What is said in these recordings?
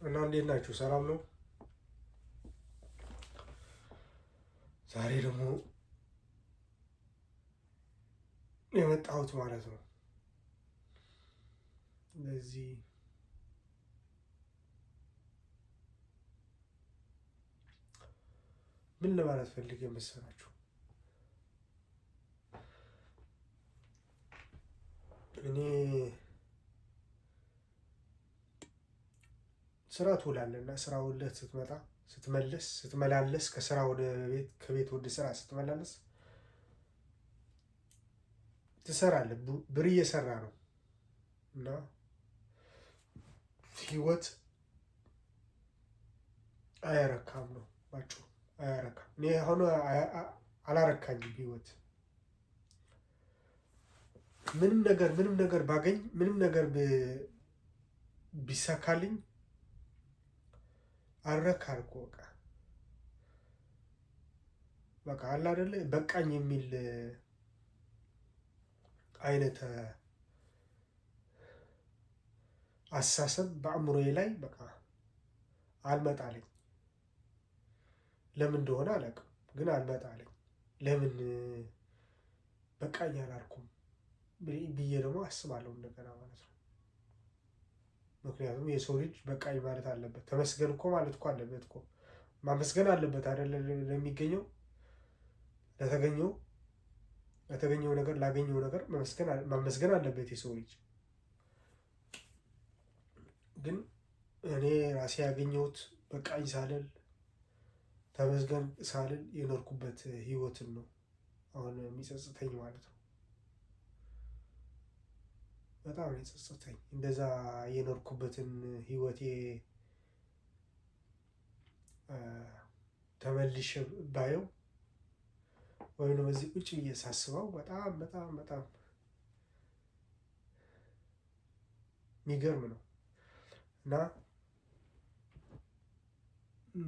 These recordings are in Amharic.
እና እንዴት ናችሁ? ሰላም ነው? ዛሬ ደግሞ የመጣሁት ማለት ነው ለዚህ ምን ለማለት ፈልጌ መሰላችሁ? እኔ ስራ ትውላለና ስራ ውለህ ስትመጣ ስትመላለስ ከስራ ወደ ቤት ከቤት ወደ ስራ ስትመላለስ ትሰራለህ። ብር እየሰራ ነው እና ህይወት አያረካም ነው ባጭሩ። አያረካም። እኔ አሁን አላረካኝም ህይወት። ምንም ነገር ባገኝ ምንም ነገር ቢሳካልኝ አልረካም እኮ በቃ አለ አይደለ በቃኝ የሚል አይነት አሳሰብ በአእምሮዬ ላይ በቃ አልመጣለኝ። ለምን እንደሆነ አላውቅም፣ ግን አልመጣለኝ። ለምን በቃኝ አላልኩም ብዬ ደግሞ አስባለሁ እንደገና ማለት ነው። ምክንያቱም የሰው ልጅ በቃኝ ማለት አለበት። ተመስገን እኮ ማለት እኮ አለበት እኮ ማመስገን አለበት አይደለ? ለሚገኘው ለተገኘው ነገር ላገኘው ነገር ማመስገን አለበት የሰው ልጅ። ግን እኔ ራሴ ያገኘሁት በቃኝ ሳልል ተመስገን ሳልል የኖርኩበት ህይወትን ነው አሁን የሚጸጽተኝ ማለት ነው። በጣም ነው የጸጸተኝ። እንደዛ የኖርኩበትን ህይወቴ ተመልሼ ባየው ወይም ነው በዚህ ቁጭ ብዬ ሳስበው በጣም በጣም በጣም የሚገርም ነው። እና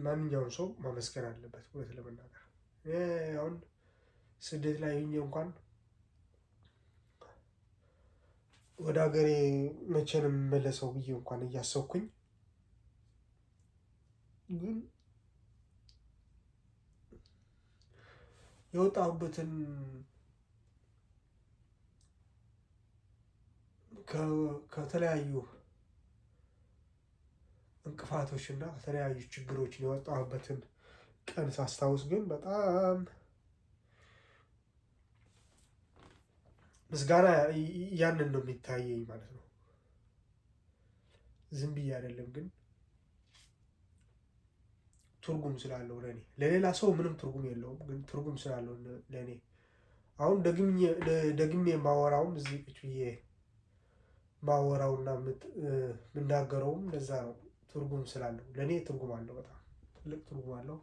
ማንኛውም ሰው ማመስገን አለበት። እውነት ለመናገር አሁን ስደት ላይ ሆኜ እንኳን ወደ ሀገሬ መቼ ነው የምመለሰው ብዬ እንኳን እያሰብኩኝ ግን የወጣሁበትን ከተለያዩ እንቅፋቶች እና ከተለያዩ ችግሮችን የወጣሁበትን ቀን ሳስታውስ ግን በጣም ምስጋና ያንን ነው የሚታየኝ ማለት ነው። ዝም ብዬ አይደለም፣ ግን ትርጉም ስላለው ለእኔ። ለሌላ ሰው ምንም ትርጉም የለውም፣ ግን ትርጉም ስላለው ለእኔ አሁን ደግሜ ማወራውም እዚህ ቁጭ ብዬ ማወራውና የምናገረውም ለዛ ነው። ትርጉም ስላለው ለእኔ ትርጉም አለው፣ በጣም ትልቅ ትርጉም አለው።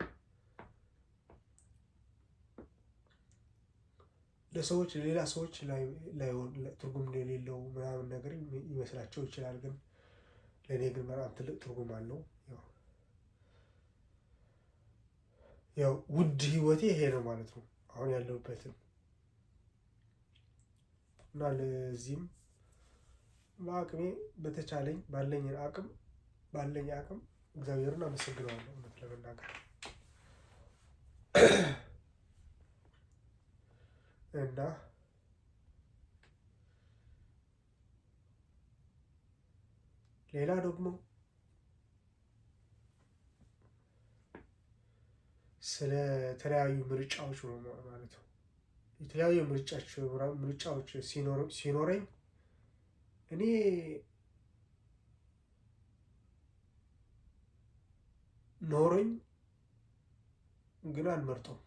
ለሰዎች ለሌላ ሰዎች ላይሆን ትርጉም የሌለው ምናምን ነገር ይመስላቸው ይችላል፣ ግን ለእኔ ግን በጣም ትልቅ ትርጉም አለው። ያው ውድ ህይወቴ ይሄ ነው ማለት ነው አሁን ያለሁበትን እና ለዚህም በአቅሜ በተቻለኝ ባለኝ አቅም እግዚአብሔርን አመሰግነዋለሁ እውነት ለመናገር እና ሌላ ደግሞ ስለ ተለያዩ ምርጫዎች ነው ማለት ነው። የተለያዩ ምርጫዎች ሲኖረኝ እኔ ኖሮኝ ግን አልመርጠውም።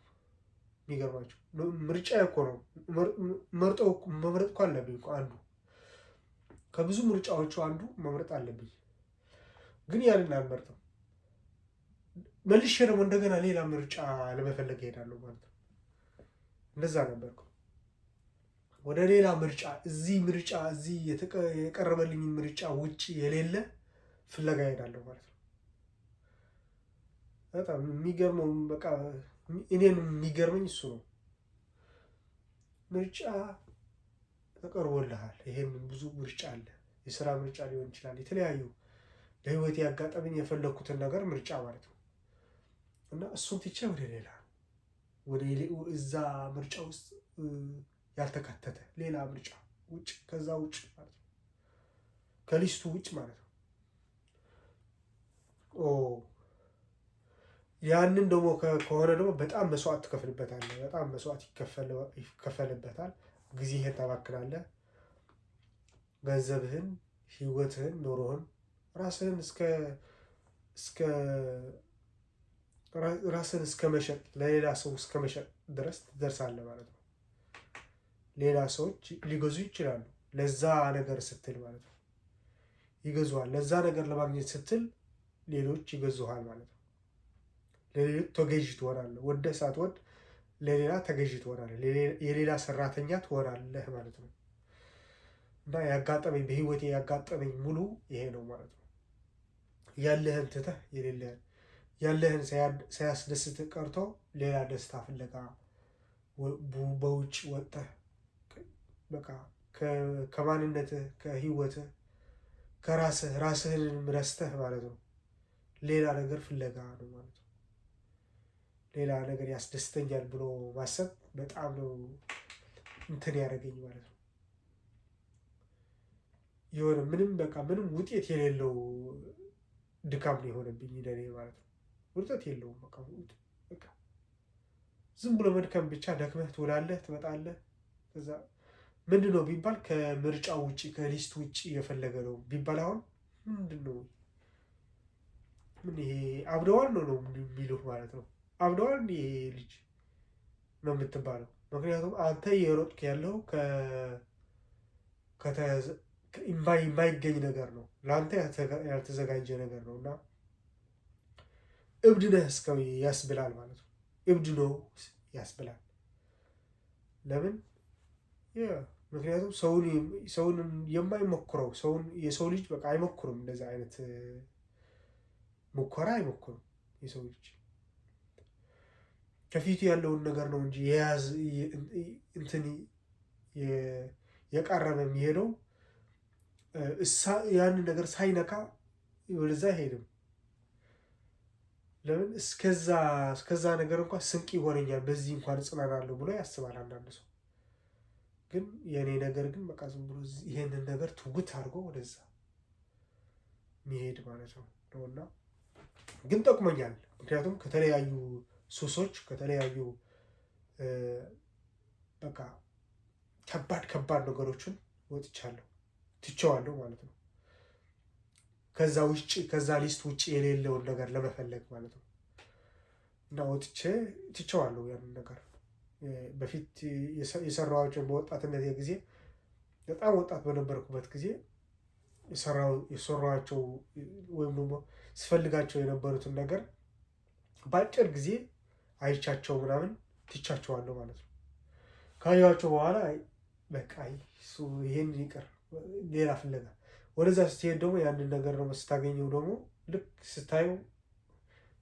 የሚገርማቸው ምርጫ እኮ ነው። መምረጥ እኮ አለብኝ እኮ አንዱ ከብዙ ምርጫዎቹ አንዱ መምረጥ አለብኝ፣ ግን ያንን አልመርጠም። መልሼ ደግሞ እንደገና ሌላ ምርጫ ለመፈለግ እሄዳለሁ ማለት ነው። እንደዛ ነበርኩ። ወደ ሌላ ምርጫ እዚህ የቀረበልኝን ምርጫ ውጭ የሌለ ፍለጋ እሄዳለሁ ማለት ነው። በጣም የሚገርመው በቃ እኔን የሚገርመኝ እሱ ነው። ምርጫ ተቀርቦልሃል። ይሄን ብዙ ምርጫ አለ። የስራ ምርጫ ሊሆን ይችላል። የተለያዩ ለህይወቴ ያጋጠመኝ የፈለኩትን ነገር ምርጫ ማለት ነው። እና እሱን ትቼ ወደ ሌላ ወደ እዛ ምርጫ ውስጥ ያልተካተተ ሌላ ምርጫ ውጭ ከዛ ውጭ ማለት ነው። ከሊስቱ ውጭ ማለት ነው። ያንን ደግሞ ከሆነ ደግሞ በጣም መስዋዕት ትከፍልበታለህ። በጣም መስዋዕት ይከፈልበታል። ጊዜህን ታባክናለህ። ገንዘብህን፣ ህይወትህን፣ ኑሮህን ራስህን እስከ መሸጥ ለሌላ ሰው እስከ መሸጥ ድረስ ትደርሳለህ ማለት ነው። ሌላ ሰዎች ሊገዙ ይችላሉ። ለዛ ነገር ስትል ማለት ነው። ይገዙሃል። ለዛ ነገር ለማግኘት ስትል ሌሎች ይገዙሃል ማለት ነው። ለሌሎች ተገዥ ትሆናለህ። ወደህ ሳትወድ ለሌላ ተገዥ ትሆናለህ። የሌላ ሰራተኛ ትሆናለህ ማለት ነው። እና ያጋጠመኝ በህይወቴ ያጋጠመኝ ሙሉ ይሄ ነው ማለት ነው። ያለህን ትተህ የሌለህን ያለህን ሳያስደስትህ ቀርቶ ሌላ ደስታ ፍለጋ በውጭ ወጥተህ በቃ ከማንነትህ ከህይወትህ ራስህንም ረስተህ ማለት ነው ሌላ ነገር ፍለጋ ነው ማለት ነው። ሌላ ነገር ያስደስተኛል ብሎ ማሰብ በጣም ነው እንትን ያደረገኝ ማለት ነው። የሆነ ምንም ውጤት የሌለው ድካም ነው የሆነብኝ ለኔ ማለት ነው። ውጤት የለውም በቃ ዝም ብሎ መድከም ብቻ። ደክመህ ትውላለህ፣ ትመጣለህ። ከዛ ምንድን ነው ቢባል ከምርጫው ውጭ ከሊስት ውጭ የፈለገ ነው ቢባል አሁን ምንድን ነው ምን ይሄ አብደዋል ነው የሚሉህ ማለት ነው። አብደዋል ይሄ ልጅ ነው የምትባለው። ምክንያቱም አንተ እየሮጥክ ያለው የማይገኝ ነገር ነው፣ ለአንተ ያልተዘጋጀ ነገር ነው። እና እብድ ነህ እስከ ያስብላል ማለት ነው። እብድ ነው ያስብላል። ለምን? ምክንያቱም ሰውን የማይሞክረው የሰው ልጅ በቃ አይሞክሩም። እንደዚህ አይነት ሙከራ አይሞክሩም። የሰው ልጅ ከፊቱ ያለውን ነገር ነው እንጂ እንትን የቃረበ የሚሄደው ያንን ነገር ሳይነካ ወደዛ አይሄድም። ለምን? እስከዛ ነገር እንኳን ስንቅ ይሆነኛል፣ በዚህ እንኳን እጽናናለሁ ብሎ ያስባል አንዳንድ ሰው። ግን የእኔ ነገር ግን በቃ ዝም ብሎ ይሄንን ነገር ትውት አድርጎ ወደዛ የሚሄድ ማለት ነው እና ግን ጠቅሞኛል። ምክንያቱም ከተለያዩ ሱሶች ከተለያዩ በቃ ከባድ ነገሮችን ወጥቻለሁ፣ ትቼዋለሁ ማለት ነው። ከዛ ሊስት ውጭ የሌለውን ነገር ለመፈለግ ማለት ነው። እና ወጥቼ ትቼዋለሁ ያንን ነገር። በፊት የሰራኋቸውን በወጣትነት ጊዜ በጣም ወጣት በነበርኩበት ጊዜ የሰራኋቸው ወይም ደግሞ ስፈልጋቸው የነበሩትን ነገር በአጭር ጊዜ አይቻቸው ምናምን ትቻቸዋለሁ ማለት ነው። ካየኋቸው በኋላ በቃ ይሄን ይቅር፣ ሌላ ፍለጋ ወደዛ ስትሄድ ደግሞ ያንን ነገር ደግሞ ስታገኘው ደግሞ ልክ ስታየው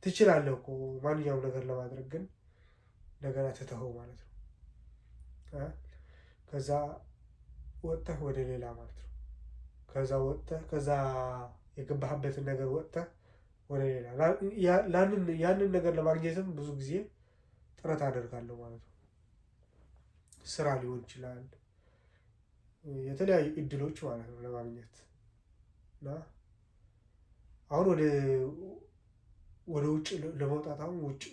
ትችላለህ እኮ ማንኛውም ነገር ለማድረግ፣ ግን እንደገና ትተኸው ማለት ነው። ከዛ ወጥተህ ወደ ሌላ ማለት ነው። ከዛ የገባህበትን ነገር ወጥተህ ወደ ሌላ ያንን ነገር ለማግኘትም ብዙ ጊዜ ጥረት አደርጋለሁ ማለት ነው። ስራ ሊሆን ይችላል፣ የተለያዩ እድሎች ማለት ነው ለማግኘት እና አሁን ወደ ውጭ ለመውጣት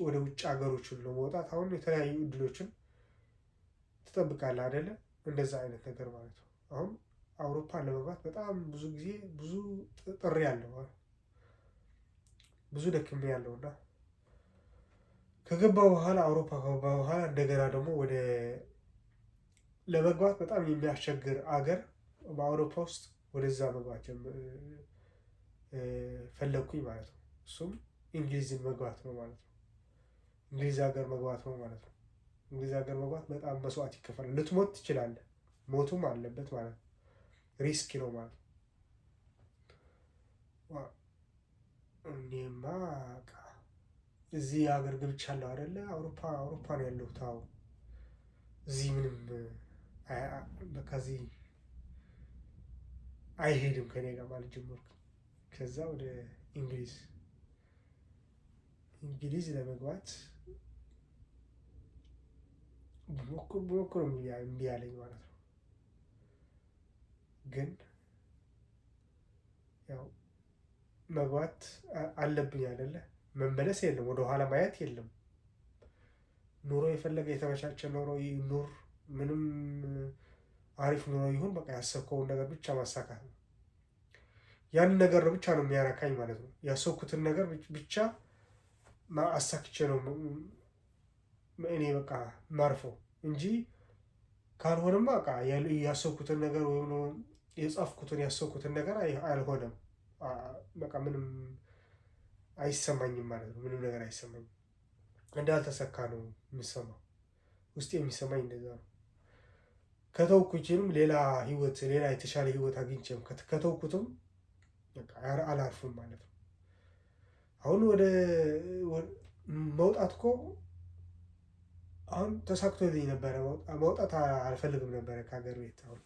ወደ ውጭ ሀገሮችን ለመውጣት አሁን የተለያዩ እድሎችን ትጠብቃለህ አይደለ? እንደዛ አይነት ነገር ማለት ነው። አሁን አውሮፓ ለመግባት በጣም ብዙ ጊዜ ብዙ ጥሪ ያለው ብዙ ደክሜ ያለውና ከገባ በኋላ አውሮፓ ከገባ በኋላ እንደገና ደግሞ ለመግባት በጣም የሚያስቸግር አገር በአውሮፓ ውስጥ ወደዛ መግባት ፈለግኩኝ ማለት ነው። እሱም እንግሊዝን መግባት ነው ማለት ነው። እንግሊዝ ሀገር መግባት ነው ማለት ነው። እንግሊዝ ሀገር መግባት በጣም መስዋዕት ይከፈላል። ልትሞት ትችላለህ፣ ሞቱም አለበት ማለት ነው። ሪስኪ ነው ማለት ነው። እኔማ በቃ እዚህ ሀገር ገብቻለሁ አይደለ? አውሮፓ ነው ያለሁት። አዎ እዚህ ምንም በቃ እዚህ አይሄድም ከኔ ጋር ማለት ጀመርኩ። ከዛ ወደ እንግሊዝ ለመግባት ብሞክር እምቢ አለኝ ማለት ነው። ግን ያው መግባት አለብኝ አይደለ? መመለስ የለም፣ ወደኋላ ማየት የለም። ኑሮ የፈለገ የተመቻቸ ኑሮ ኑር፣ ምንም አሪፍ ኑሮ ይሁን፣ በቃ ያሰብከውን ነገር ብቻ ማሳካት ነው። ያንን ነገር ብቻ ነው የሚያረካኝ ማለት ነው። ያሰብኩትን ነገር ብቻ አሳክቼ ነው እኔ በቃ ማርፈው እንጂ ካልሆነም በቃ ያሰብኩትን ነገር ወይም ያሰብኩትን ነገር አልሆነም። በቃ ምንም አይሰማኝም ማለት ነው። ምንም ነገር አይሰማኝም። እንዳልተሰካ ነው የሚሰማው። ውስጥ የሚሰማኝ እንደዛ ነው። ከተውኩችንም ሌላ የተሻለ ህይወት አግኝቼም ከተውኩትም አላርፍም ማለት ነው። አሁን ወደ መውጣት እኮ አሁን ተሳክቶልኝ ነበረ። መውጣት አልፈልግም ነበረ ከሀገር ቤት። አሁን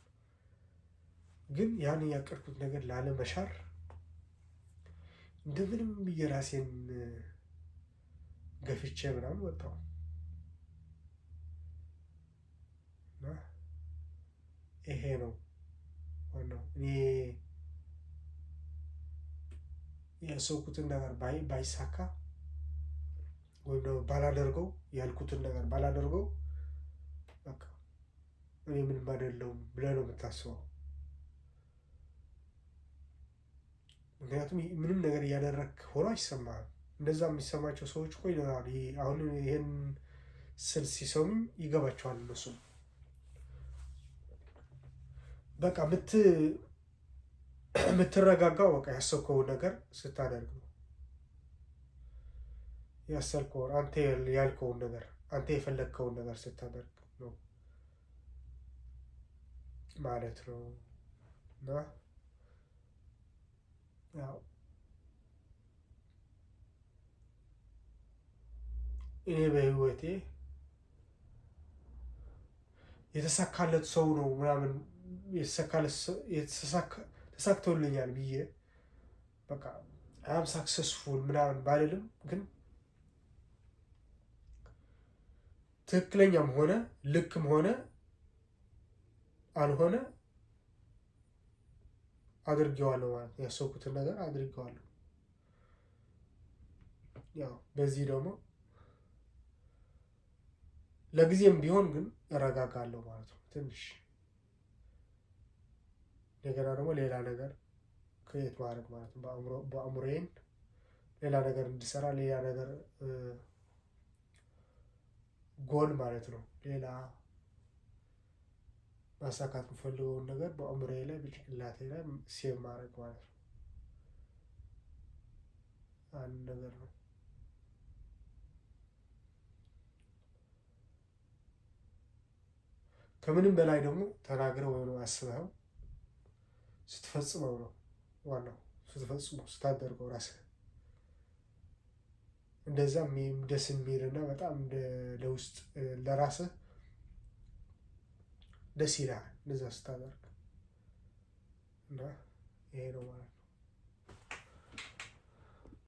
ግን ያን ያቀድኩት ነገር ላለመሻር እንደምንም ብዬ ራሴን ገፍቼ ምናምን ወጣሁ እና ይሄ ነው ዋናው። እኔ ያሰብኩትን ነገር ባይሳካ ወይም ደግሞ ባላደርገው፣ ያልኩትን ነገር ባላደርገው በቃ እኔ ምንም አይደለሁም ብለህ ነው የምታስበው። ምክንያቱም ምንም ነገር እያደረግክ ሆኖ አይሰማህም። እንደዛ የሚሰማቸው ሰዎች እኮ ይኖራሉ። አሁን ይሄን ስል ሲሰሙ ይገባቸዋል። እነሱም በቃ የምትረጋጋው በቃ ያሰብከውን ነገር ስታደርግ ነው። ያሰብከውን አንተ ያልከውን ነገር አንተ የፈለግከውን ነገር ስታደርግ ነው ማለት ነው። እና ያው እኔ በህይወቴ የተሳካለት ሰው ነው ምናምን ተሳክቶልኛል ብዬ በቃ አም ሳክሰስፉል ምናምን ባልልም ግን ትክክለኛም ሆነ ልክም ሆነ አልሆነ አድርጌዋለሁ ማለት ነው። ያሰብኩትን ነገር አድርጌዋለሁ። ያው በዚህ ደግሞ ለጊዜም ቢሆን ግን እረጋጋለሁ ማለት ነው። ትንሽ እንደገና ደግሞ ሌላ ነገር ክሬት ማድረግ ማለት ነው። በአእምሮዬን ሌላ ነገር እንዲሰራ ሌላ ነገር ጎል ማለት ነው። ሌላ ማሳካት የምፈልገውን ነገር በአእምሮዬ ላይ በጭንቅላቴ ላይ ሴቭ ማድረግ ማለት ነው። አንድ ነገር ነው። ከምንም በላይ ደግሞ ተናግረው ወይ አስበው ስትፈጽመው ነው ዋናው። ስትፈጽመው ስታደርገው ራስህ እንደዛም ደስ የሚልና በጣም ለውስጥ ለራስህ ደስ ይላል እንደዛ ስታደርግ እና ይሄ ነው ማለት ነው።